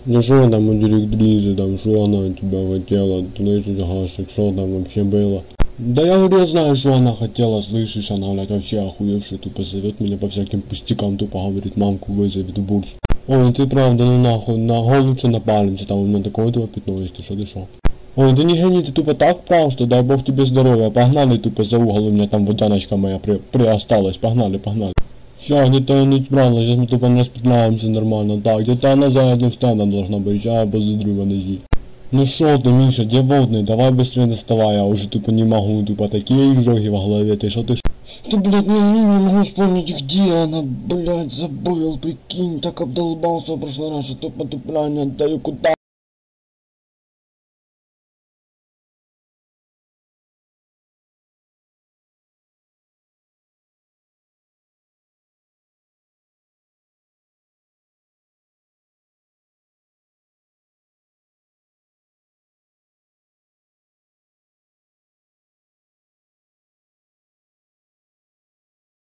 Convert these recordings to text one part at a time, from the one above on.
Ну что там у директрисы, там что она от тебя хотела, слышишь, Гашек, что там вообще было? Да я говорю, я знаю, что она хотела, слышишь, она, блядь, вообще охуевшая, тупо зовет меня по всяким пустякам, тупо говорит, мамку вызовет в бурс. Ой, ты правда, ну нахуй, на лучше напалимся, там у меня такое тупо пятно есть, ты что, дышал? Ой, ты не гони, ты тупо так прав, что дай бог тебе здоровья, погнали тупо за угол, у меня там водяночка моя приосталась, погнали. Сейчас где-то не справилась, сейчас мы тупо не распетляемся нормально, так, где-то она за этим стендом должна быть, сейчас я позадрю, подожди. Ну шо ты, Миша, где водный, давай быстрее доставай, я уже тупо не могу, тупо такие изжоги во голове, ты что ты? Да, блядь, не могу вспомнить, где она, блядь, забыл, прикинь, так обдолбался в прошлый раз, что тупо не отдаю, куда?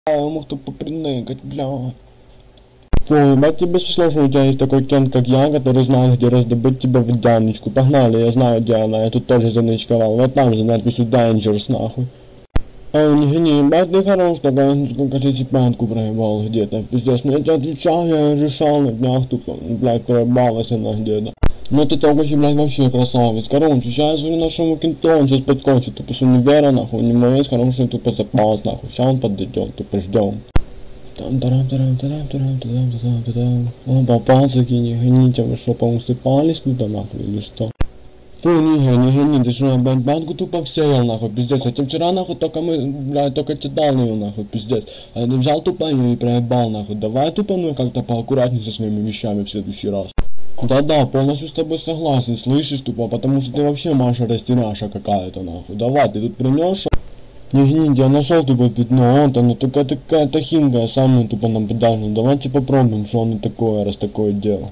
Я мог тупо приныкать, блядь. Фу, ебать тебе число, что у тебя есть такой кент, как я, который знает, где раздобыть тебя в Дяночку. Погнали, я знаю, где она, я тут тоже занычковал. Вот там же надписью Dangerous, нахуй. Ой, не гони, ебать, ты хорош, такая, кажется, пятку проебал где-то. Пиздец, ну я тебе отвечал, я решал на днях, тупо, блядь, проебалась она где-то. Ну ты только еще, блядь, вообще красавец. Короче, сейчас я звоню нашему кенту, он сейчас подскочит, тупо с универа, нахуй, у него есть хороший, тупо, запас, нахуй. Сейчас он подойдет, тупо, ждем. О, папацаки, не гоните, вы что, поусыпались туда, нахуй, или что? Фу, не гони, ты что, я, блядь, банку тупо всеял, нахуй, пиздец. А вчера, нахуй, только мы, блядь, только читал ее, нахуй, пиздец. А ты взял тупо ее и проебал, нахуй. Давай тупо, ну, как-то поаккуратнее со своими вещами в следующий раз. Да-да, полностью с тобой согласен, слышишь, тупо, потому что ты вообще Маша растеряша какая-то, нахуй. Давай, ты тут принёс. Не гните, я нашел тупо пятно, вот оно, только такая-то химка, я сам мне тупо нападал, ну давайте попробуем, что оно такое, раз такое дело.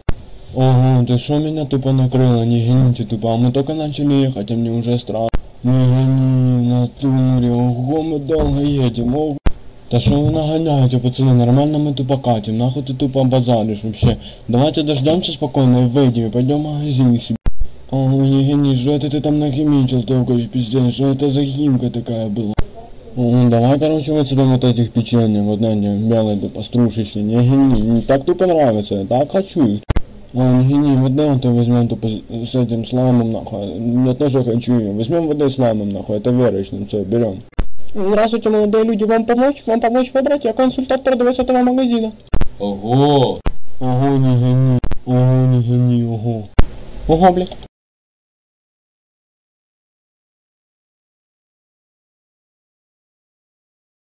Ого, ты что меня тупо накрыло, не гоните тупо, а мы только начали ехать, а мне уже страшно. Не гони, в натуре, ого, мы долго едем, ого. Да что вы нагоняете, пацаны, нормально мы тупо катим, нахуй ты тупо базаришь вообще. Давайте дождемся спокойно и выйдем, и пойдем в магазин себе. Ой, не гони, что это ты там нахимичил только, пиздец, что это за химка такая была? Давай, короче, вот себе вот этих печенья, вот на не белые тупо стружечки, не гни, не так тупо нравится, я так хочу их. Ой, не гни, вот да, то возьмем тупо с этим слаймом, нахуй, я тоже хочу ее, возьмем вот да слаймом, нахуй, это верочным, все, берем. Здравствуйте, молодые люди, вам помочь выбрать, я консультант продавец этого магазина. Ого! Ого, не гони, ого. Ого, блядь.